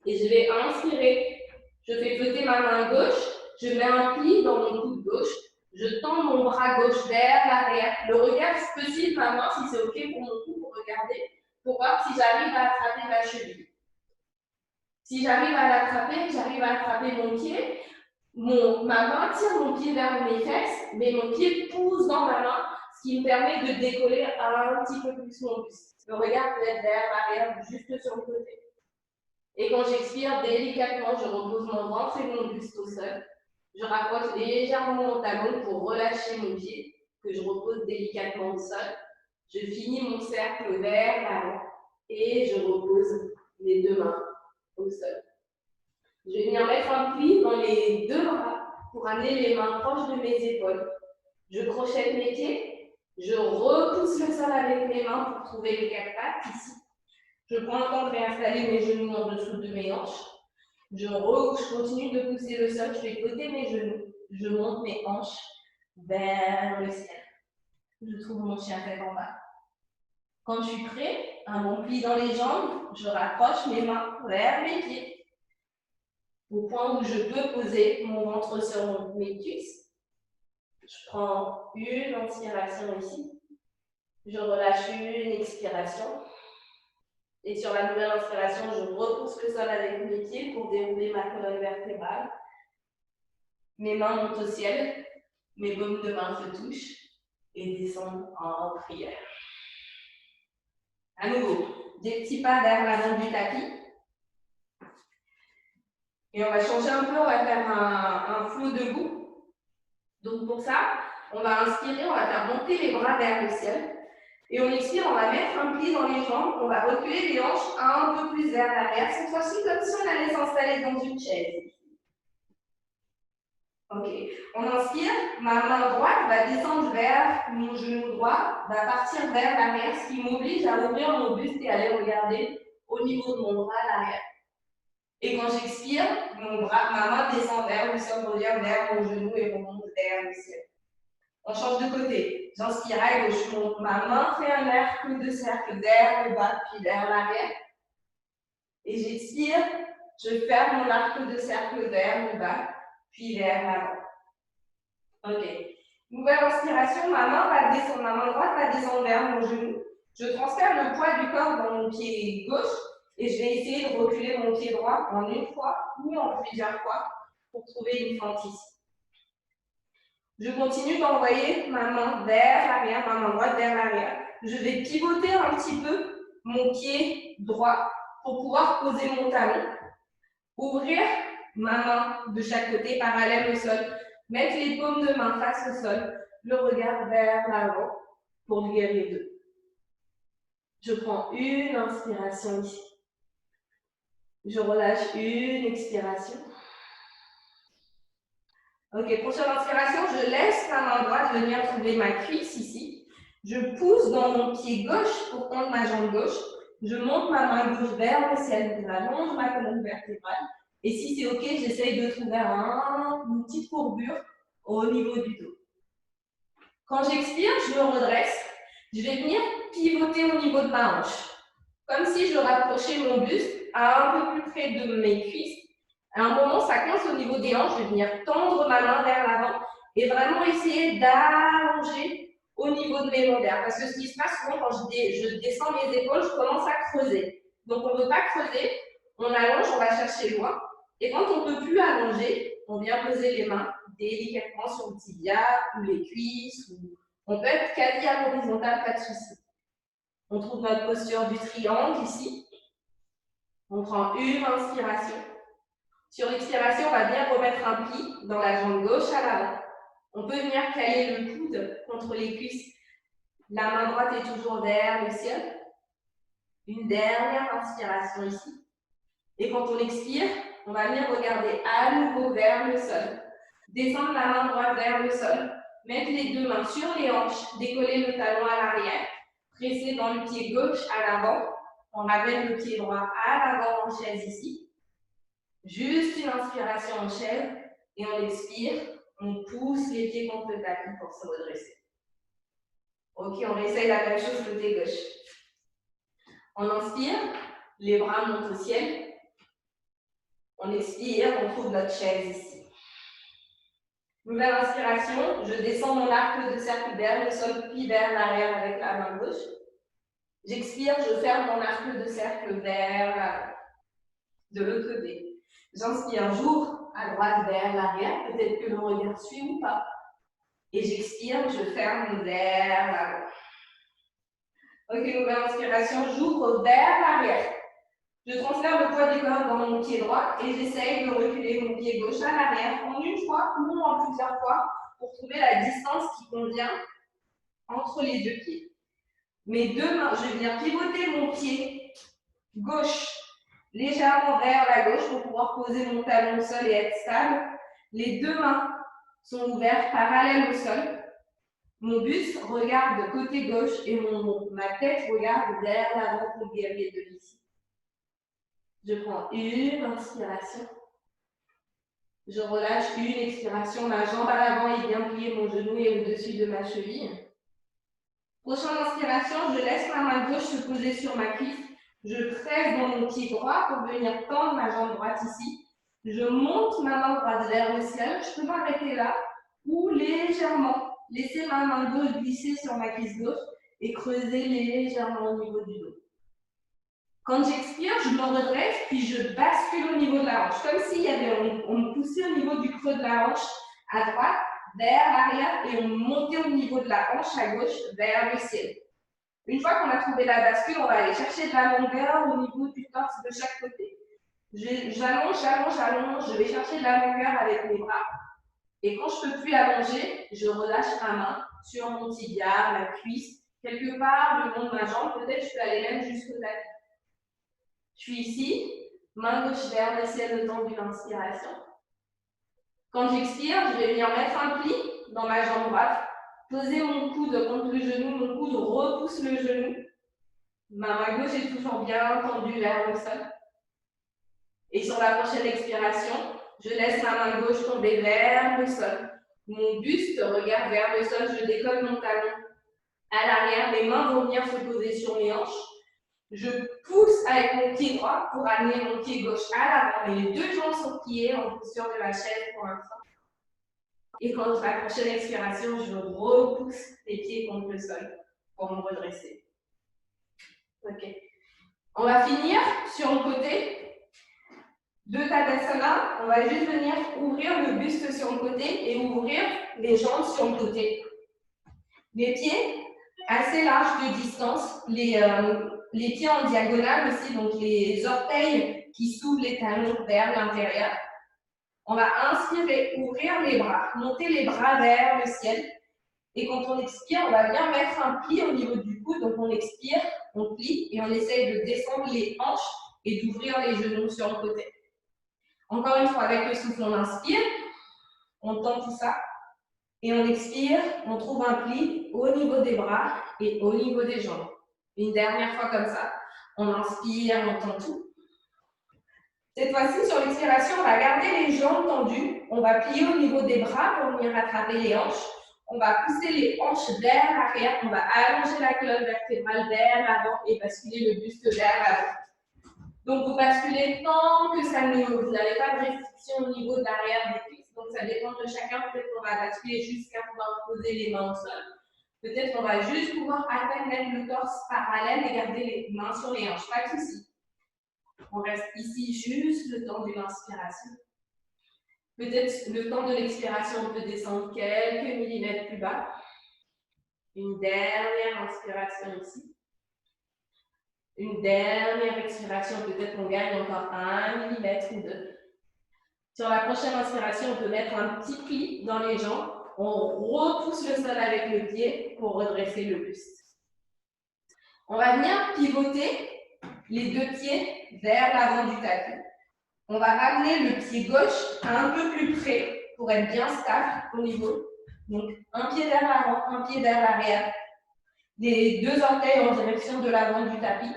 et je vais inspirer. Je fais flotter ma main gauche, je mets un pli dans mon coude gauche, je tends mon bras gauche vers l'arrière. Le regard peut suivre ma main si c'est OK pour mon cou pour regarder, pour voir si j'arrive à attraper ma cheville. Si j'arrive à l'attraper, j'arrive à attraper mon pied, ma main tire mon pied vers mes fesses, mais mon pied pousse dans ma main, ce qui me permet de décoller un petit peu plus mon buste. Le regard peut être vers l'arrière, juste sur le côté. Et quand j'expire, délicatement, je repose mon ventre et mon buste au sol. Je rapproche légèrement mon talon pour relâcher mon pied, que je repose délicatement au sol. Je finis mon cercle vers l'avant et je repose les deux mains au sol. Je vais venir mettre un pli dans les deux bras pour amener les mains proches de mes épaules. Je crochette mes pieds, je repousse le sol avec mes mains pour trouver les quatre pattes ici. Je prends le temps de réinstaller mes genoux en dessous de mes hanches. Je continue de pousser le sol, je fais côté mes genoux, je monte mes hanches vers le ciel. je trouve mon chien tête en bas. Quand je suis prêt, un bon pli dans les jambes, je rapproche mes mains vers mes pieds, au point où je peux poser mon ventre sur mes cuisses. Je prends une inspiration ici, je relâche une expiration. Et sur la nouvelle inspiration, je repousse le sol avec mes pieds pour dérouler ma colonne vertébrale. Mes mains montent au ciel, mes paumes de main se touchent et descendent en prière. À nouveau, des petits pas vers l'avant du tapis. Et on va changer un peu, on va faire un flot debout. Donc pour ça, on va inspirer, on va faire monter les bras vers le ciel. Et on expire, on va mettre un pli dans les jambes, on va reculer les hanches un peu plus vers l'arrière. Cette fois-ci, comme si on allait s'installer dans une chaise. Ok, on inspire, ma main droite va descendre vers mon genou droit, va partir vers l'arrière, ce qui m'oblige à ouvrir mon buste et aller regarder au niveau de mon bras à l'arrière. Et quand j'expire, ma main descend vers le sol, revient vers mon genou et remonte vers le ciel. On change de côté. J'inspire à gauche, ma main fait un arc de cercle vers le bas, puis vers l'arrière. Et j'expire, je ferme mon arc de cercle vers le bas, puis vers l'avant. Ok. Nouvelle inspiration, ma main droite va descendre vers mon genou. Je transfère le poids du corps dans mon pied gauche et je vais essayer de reculer mon pied droit en une fois ou en plusieurs fois pour trouver une fente ici. Je continue d'envoyer ma main vers l'arrière, ma main droite vers l'arrière. Je vais pivoter un petit peu mon pied droit pour pouvoir poser mon talon. Ouvrir ma main de chaque côté parallèle au sol. Mettre les paumes de main face au sol. Le regard vers l'avant pour lier les deux. Je prends une inspiration ici. Je relâche une expiration. Ok, prochaine inspiration, je laisse ma main droite venir trouver ma cuisse ici. Je pousse dans mon pied gauche pour tendre ma jambe gauche. Je monte ma main gauche vers le ciel, j'allonge ma colonne vertébrale. Et si c'est ok, j'essaye de trouver une petite courbure au niveau du dos. Quand j'expire, je me redresse. Je vais venir pivoter au niveau de ma hanche. Comme si je rapprochais mon buste à un peu plus près de mes cuisses. À un moment, ça coince au niveau des hanches. Je vais venir tendre ma main vers l'avant et vraiment essayer d'allonger au niveau de mes lombaires. Parce que ce qui se passe souvent quand je descends mes épaules, je commence à creuser. Donc on ne veut pas creuser, on allonge, on va chercher loin. Et quand on ne peut plus allonger, on vient poser les mains délicatement sur le tibia ou les cuisses. On peut être quasi à l'horizontale, pas de souci. On trouve notre posture du triangle ici. On prend une inspiration. Sur l'expiration, on va bien remettre un pli dans la jambe gauche à l'avant. On peut venir caler le coude contre les cuisses. La main droite est toujours vers le ciel. Une dernière inspiration ici. Et quand on expire, on va venir regarder à nouveau vers le sol. Descendre la main droite vers le sol. Mettre les deux mains sur les hanches. Décoller le talon à l'arrière. Presser dans le pied gauche à l'avant. On ramène le pied droit à l'avant en chaise ici. Juste une inspiration en chaise. Et on expire. On pousse les pieds contre le tapis pour se redresser. Ok, on essaye la même chose côté gauche. On inspire. Les bras montent au ciel. On expire, on trouve notre chaise ici. Nouvelle inspiration, je descends mon arc de cercle vers le sol, puis vers l'arrière avec la main gauche. J'expire, je ferme mon arc de cercle vers l'avant. De l'autre côté. J'inspire, j'ouvre à droite vers l'arrière, peut-être que le regard suit ou pas. Et j'expire, je ferme vers l'avant. Ok, nouvelle inspiration, j'ouvre vers l'arrière. Je transfère le poids du corps dans mon pied droit et j'essaye de reculer mon pied gauche à l'arrière en une fois ou en plusieurs fois pour trouver la distance qui convient entre les deux pieds. Mes deux mains, je vais venir pivoter mon pied gauche légèrement vers la gauche pour pouvoir poser mon talon au sol et être stable. Les deux mains sont ouvertes parallèles au sol. Mon buste regarde côté gauche et ma tête regarde vers l'avant pour guérir de l'ici. Je prends une inspiration. Je relâche une expiration. Ma jambe à l'avant est bien pliée, mon genou est au-dessus de ma cheville. Prochaine inspiration, je laisse ma main gauche se poser sur ma cuisse. Je presse dans mon pied droit pour venir tendre ma jambe droite ici. Je monte ma main droite vers le ciel. Je peux m'arrêter là ou légèrement laisser ma main gauche glisser sur ma cuisse gauche et creuser légèrement au niveau du dos. Quand j'expire, je me redresse, puis je bascule au niveau de la hanche, comme s'il y avait, on me poussait au niveau du creux de la hanche à droite, vers l'arrière, et on montait au niveau de la hanche à gauche, vers le ciel. Une fois qu'on a trouvé la bascule, on va aller chercher de la longueur au niveau du torse de chaque côté. J'allonge, je vais chercher de la longueur avec mes bras. Et quand je ne peux plus allonger, je relâche ma main sur mon tibia, ma cuisse, quelque part le long de ma jambe. Peut-être je peux aller même jusqu'au tapis. Je suis ici, main gauche vers le ciel le temps d'une inspiration. Quand j'expire, je vais venir mettre un pli dans ma jambe droite, poser mon coude contre le genou, mon coude repousse le genou. Ma main gauche est toujours bien tendue vers le sol. Et sur la prochaine expiration, je laisse ma main gauche tomber vers le sol. Mon buste regarde vers le sol, je décolle mon talon à l'arrière, mes mains vont venir se poser sur mes hanches. Je pousse avec mon pied droit pour amener mon pied gauche à l'avant. Les deux jambes sont pliées en position de la chaise pour l'instant. Et quand la prochaine expiration, je repousse les pieds contre le sol pour me redresser. Ok. On va finir sur le côté de Tadasana. On va juste venir ouvrir le buste sur le côté et ouvrir les jambes sur le côté. Les pieds assez larges de distance, les pieds en diagonale aussi, donc les orteils qui s'ouvrent les talons vers l'intérieur. On va inspirer, ouvrir les bras, monter les bras vers le ciel. Et quand on expire, on va bien mettre un pli au niveau du coude. Donc on expire, on plie et on essaye de descendre les hanches et d'ouvrir les genoux sur le côté. Encore une fois, avec le souffle, on inspire, on tend tout ça. Et on expire, on trouve un pli au niveau des bras et au niveau des jambes. Une dernière fois comme ça. On inspire, on tend tout. Cette fois-ci, sur l'expiration, on va garder les jambes tendues. On va plier au niveau des bras pour venir attraper les hanches. On va pousser les hanches vers l'arrière. On va allonger la colonne vertébrale vers l'avant et basculer le buste vers l'avant. Donc, vous basculez tant que ça ne... Vous n'avez pas de restriction au niveau de l'arrière des cuisses. Donc, ça dépend de chacun. Peut-être qu'on va basculer jusqu'à pouvoir poser les mains au sol. Peut-être qu'on va juste pouvoir à peine mettre le torse parallèle et garder les mains sur les hanches. Pas de souci. On reste ici juste le temps d'une inspiration. Peut-être le temps de l'expiration, on peut descendre quelques millimètres plus bas. Une dernière inspiration ici. Une dernière expiration, peut-être qu'on gagne encore 1 millimètre ou 2. Sur la prochaine inspiration, on peut mettre un petit pli dans les jambes. On repousse le sol avec le pied pour redresser le buste. On va venir pivoter les deux pieds vers l'avant du tapis. On va ramener le pied gauche un peu plus près pour être bien stable au niveau. Donc, un pied vers l'avant, un pied vers l'arrière. Les deux orteils en direction de l'avant du tapis.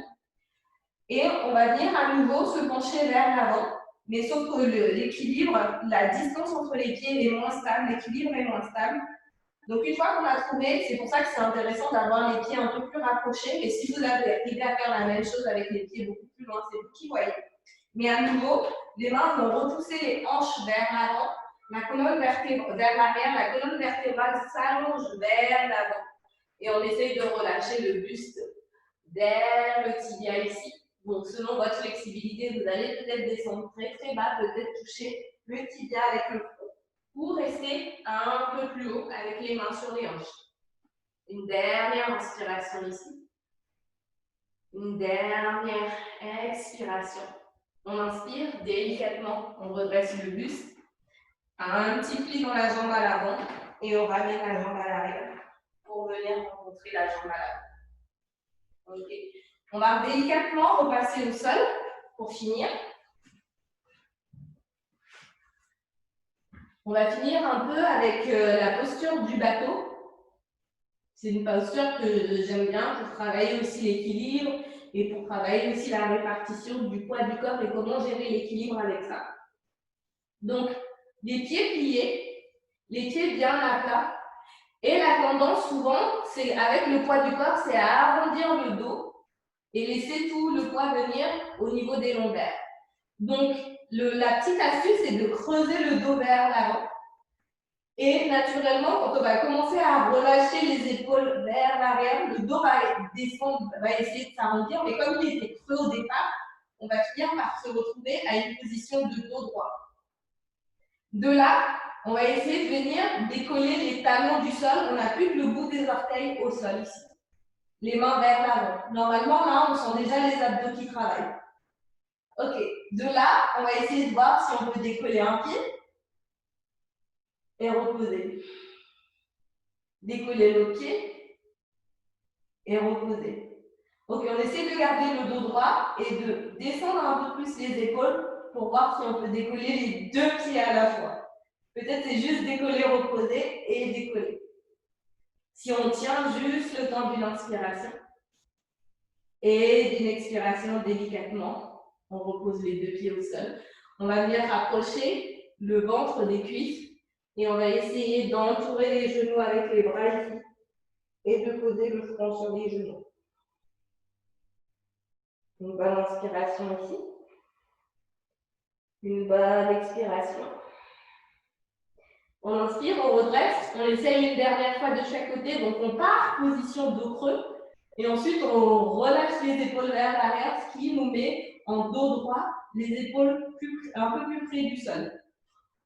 Et on va venir à nouveau se pencher vers l'avant. Mais sauf que l'équilibre, la distance entre les pieds est moins stable, l'équilibre est moins stable. Donc, une fois qu'on a trouvé, c'est pour ça que c'est intéressant d'avoir les pieds un peu plus rapprochés. Et si vous arrivez à faire la même chose avec les pieds beaucoup plus loin, c'est vous qui voyez. Mais à nouveau, les mains vont repousser les hanches vers l'avant, la colonne vertébrale vers l'arrière, la colonne vertébrale s'allonge vers l'avant. Et on essaye de relâcher le buste vers le tibia ici. Donc, selon votre flexibilité, vous allez peut-être descendre très très bas, peut-être toucher le tibia avec le front, ou rester un peu plus haut avec les mains sur les hanches. Une dernière inspiration ici. Une dernière expiration. On inspire délicatement, on redresse le buste, un petit pli dans la jambe à l'avant et on ramène la jambe à l'arrière pour venir rencontrer la jambe à l'avant. Ok. On va délicatement repasser au sol pour finir. On va finir un peu avec la posture du bateau. C'est une posture que j'aime bien pour travailler aussi l'équilibre et pour travailler aussi la répartition du poids du corps et comment gérer l'équilibre avec ça. Donc, les pieds pliés, les pieds bien à plat Et la tendance, souvent, c'est avec le poids du corps, c'est à arrondir le dos et laisser tout le poids venir au niveau des lombaires. Donc, la petite astuce, c'est de creuser le dos vers l'avant. Et naturellement, quand on va commencer à relâcher les épaules vers l'arrière, le dos va descendre, va essayer de s'arrondir, mais comme il était creux au départ, on va finir par se retrouver à une position de dos droit. De là, on va essayer de venir décoller les talons du sol. On n'a plus que le bout des orteils au sol ici. Les mains vers l'avant. Normalement, là, on sent déjà les abdos qui travaillent. Ok, de là, on va essayer de voir si on peut décoller un pied et reposer. Décoller le pied et reposer. Ok, on essaie de garder le dos droit et de descendre un peu plus les épaules pour voir si on peut décoller les deux pieds à la fois. Peut-être c'est juste décoller, reposer et décoller. Si on tient juste le temps d'une inspiration et d'une expiration délicatement, on repose les deux pieds au sol. On va venir rapprocher le ventre des cuisses et on va essayer d'entourer les genoux avec les bras ici et de poser le front sur les genoux. Une bonne inspiration ici. Une bonne expiration. On inspire, on redresse, on essaye une dernière fois de chaque côté, donc on part position dos creux, et ensuite on relâche les épaules vers l'arrière, ce qui nous met en dos droit, les épaules un peu plus près du sol.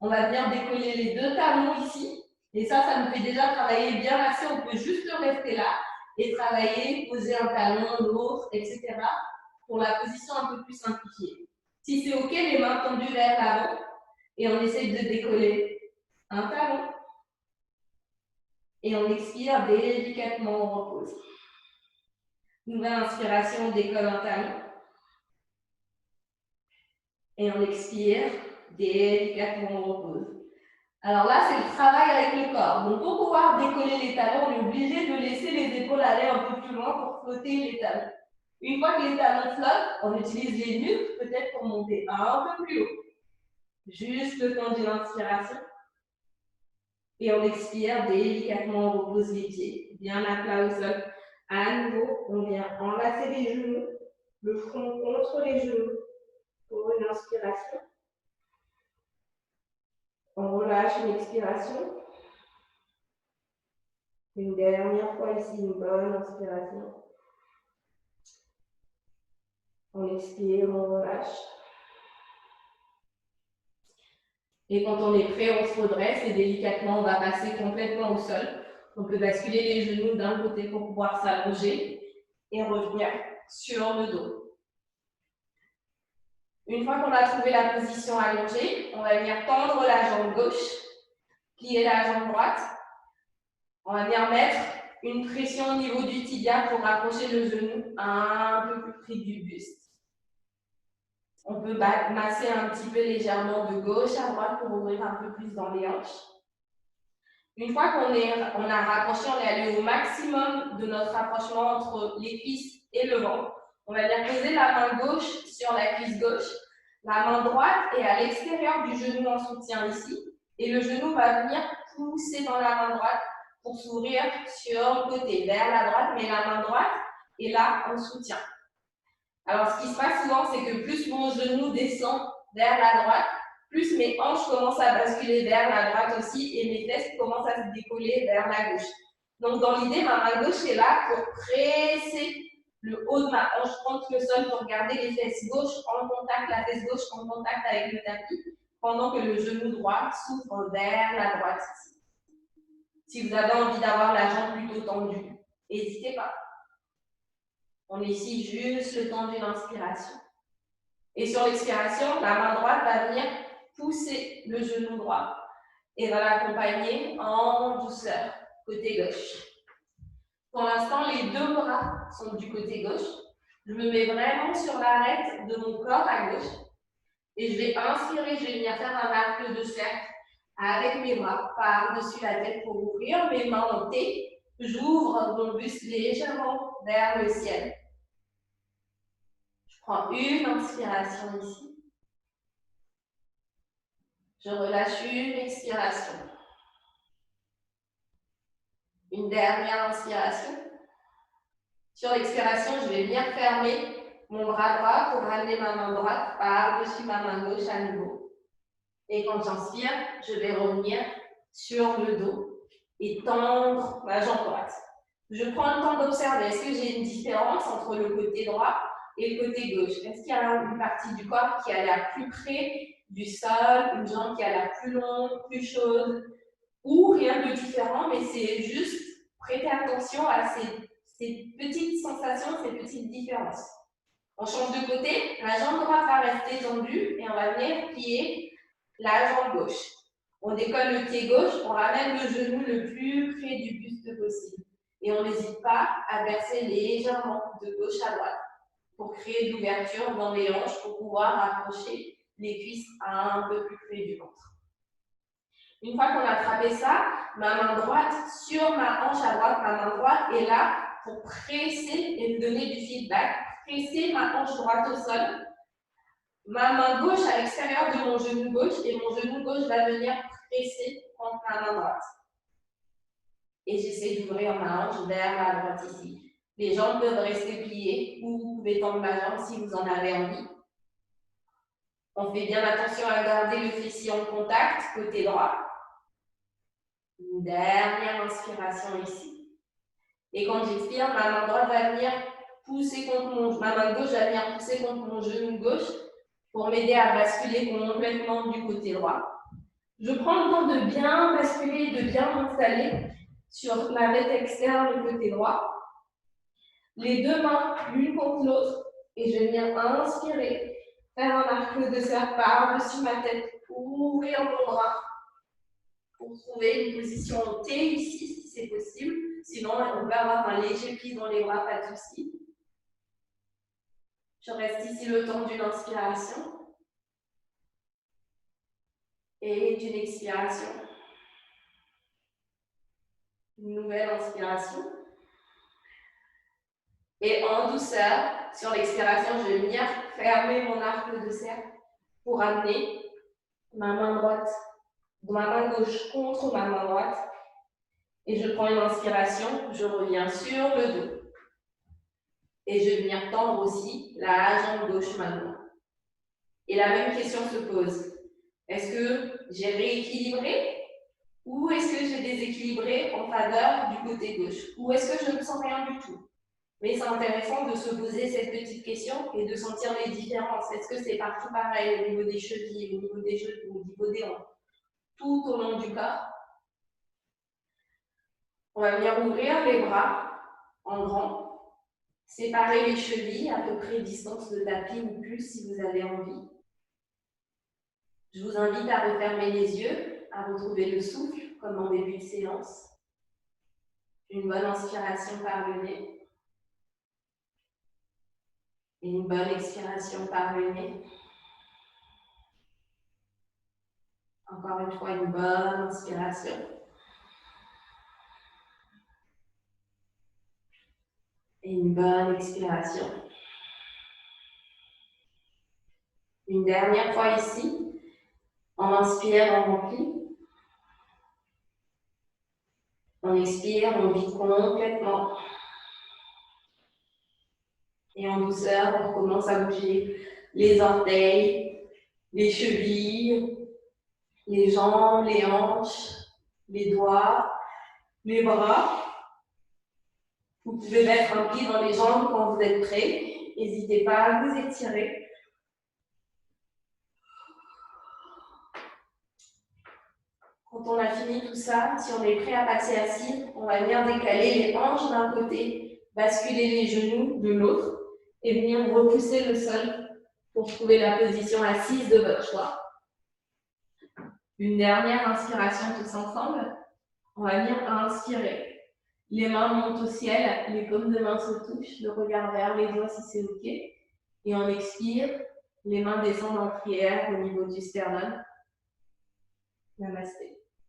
On va venir décoller les deux talons ici, et ça nous fait déjà travailler bien assez, on peut juste rester là, et travailler, poser un talon, l'autre, etc., pour la position un peu plus simplifiée. Si c'est OK, les mains tendues vers l'avant, et on essaye de décoller un talon. Et on expire délicatement, on repose. Nouvelle inspiration, on décolle un talon. Et on expire délicatement, on repose. Alors là, c'est le travail avec le corps. Donc pour pouvoir décoller les talons, on est obligé de laisser les épaules aller un peu plus loin pour flotter les talons. Une fois que les talons flottent, on utilise les nuques peut-être pour monter un peu plus haut. Juste le temps d'une inspiration. Et on expire délicatement, on repose les pieds bien à plat au sol. À nouveau, on vient enlacer les genoux, le front contre les genoux pour une inspiration. On relâche une expiration. Une dernière fois ici, une bonne inspiration. On expire, on relâche. Et quand on est prêt, on se redresse et délicatement, on va passer complètement au sol. On peut basculer les genoux d'un côté pour pouvoir s'allonger et revenir sur le dos. Une fois qu'on a trouvé la position allongée, on va venir tendre la jambe gauche, plier la jambe droite. On va venir mettre une pression au niveau du tibia pour rapprocher le genou un peu plus près du buste. On peut masser un petit peu légèrement de gauche à droite pour ouvrir un peu plus dans les hanches. Une fois qu'on a rapproché, on est allé au maximum de notre rapprochement entre les cuisses et le ventre. On va venir poser la main gauche sur la cuisse gauche. La main droite est à l'extérieur du genou en soutien ici. Et le genou va venir pousser dans la main droite pour s'ouvrir sur le côté, vers la droite, mais la main droite est là en soutien. Alors, ce qui se passe souvent, c'est que plus mon genou descend vers la droite, plus mes hanches commencent à basculer vers la droite aussi et mes fesses commencent à se décoller vers la gauche. Donc, dans l'idée, ma main gauche est là pour presser le haut de ma hanche contre le sol pour garder les fesses gauches en contact, la fesse gauche en contact avec le tapis, pendant que le genou droit s'ouvre vers la droite. Si vous avez envie d'avoir la jambe plutôt tendue, n'hésitez pas. On est ici juste le temps d'une inspiration. Et sur l'expiration, la main droite va venir pousser le genou droit et va l'accompagner en douceur, côté gauche. Pour l'instant, les deux bras sont du côté gauche. Je me mets vraiment sur l'arête de mon corps à gauche. Et je vais inspirer, je vais venir faire un arc de cercle avec mes bras par-dessus la tête pour ouvrir mes mains en T. J'ouvre mon buste légèrement vers le ciel. Je prends une inspiration ici. Je relâche une expiration. Une dernière inspiration. Sur l'expiration, je vais bien fermer mon bras droit pour ramener ma main droite par-dessus ma main gauche à nouveau. Et quand j'inspire, je vais revenir sur le dos et tendre ma jambe droite. Je prends le temps d'observer, est-ce que j'ai une différence entre le côté droit et le côté gauche? Est-ce qu'il y a une partie du corps qui a l'air plus près du sol, une jambe qui a l'air plus longue, plus chaude, ou rien de différent, mais c'est juste prêter attention à ces petites sensations, ces petites différences. On change de côté, la jambe droite va rester tendue et on va venir plier la jambe gauche. On décolle le pied gauche, on ramène le genou le plus près du buste possible. Et on n'hésite pas à verser légèrement de gauche à droite pour créer de l'ouverture dans les hanches pour pouvoir rapprocher les cuisses un peu plus près du ventre. Une fois qu'on a attrapé ça, ma main droite sur ma hanche à droite, ma main droite est là pour presser et me donner du feedback. Presser ma hanche droite au sol. Ma main gauche à l'extérieur de mon genou gauche et mon genou gauche va venir presser contre ma main droite. Et j'essaie d'ouvrir ma hanche vers la droite ici. Les jambes peuvent rester pliées ou vous pouvez tendre la jambe si vous en avez envie. On fait bien attention à garder le fessier en contact, côté droit. Une dernière inspiration ici. Et quand j'expire, ma main droite va venir pousser contre ma main gauche va venir pousser contre mon genou gauche pour m'aider à basculer complètement du côté droit. Je prends le temps de bien basculer, de bien m'installer sur la bête externe, le côté droit. Les deux mains l'une contre l'autre et je vais venir inspirer, faire un arc de cercle par-dessus ma tête, ouvrir mon bras pour trouver une position en T ici si c'est possible. Sinon, on peut avoir un léger pli dans les bras, pas de souci. Je reste ici le temps d'une inspiration et d'une expiration. Une nouvelle inspiration. Et en douceur, sur l'expiration, je vais venir fermer mon arc de cercle pour amener ma main droite, ma main gauche contre ma main droite. Et je prends une inspiration, je reviens sur le dos. Et je vais venir tendre aussi la jambe gauche maintenant. Et la même question se pose. Est-ce que j'ai rééquilibré ou est-ce que j'ai déséquilibré en faveur du côté gauche? Ou est-ce que je ne sens rien du tout? Mais c'est intéressant de se poser cette petite question et de sentir les différences. Est-ce que c'est partout pareil au niveau des chevilles, au niveau des genoux, au niveau des hanches, tout au long du corps? On va venir ouvrir les bras en grand, séparer les chevilles à peu près distance de tapis ou plus si vous avez envie. Je vous invite à refermer les yeux, à retrouver le souffle comme en début de séance. Une bonne inspiration par le nez. Et une bonne expiration par le nez. Encore une fois, une bonne inspiration. Et une bonne expiration. Une dernière fois ici. On inspire, on remplit. On expire, on vide complètement. Et en douceur, on recommence à bouger les orteils, les chevilles, les jambes, les hanches, les doigts, les bras. Vous pouvez mettre un pied dans les jambes quand vous êtes prêt. N'hésitez pas à vous étirer. Quand on a fini tout ça, si on est prêt à passer assis, on va venir décaler les hanches d'un côté, basculer les genoux de l'autre et venir repousser le sol pour trouver la position assise de votre choix. Une dernière inspiration tous ensemble. On va venir inspirer. Les mains montent au ciel, les paumes de main se touchent, le regard vers les doigts si c'est OK. Et on expire, les mains descendent en prière au niveau du sternum. Namasté.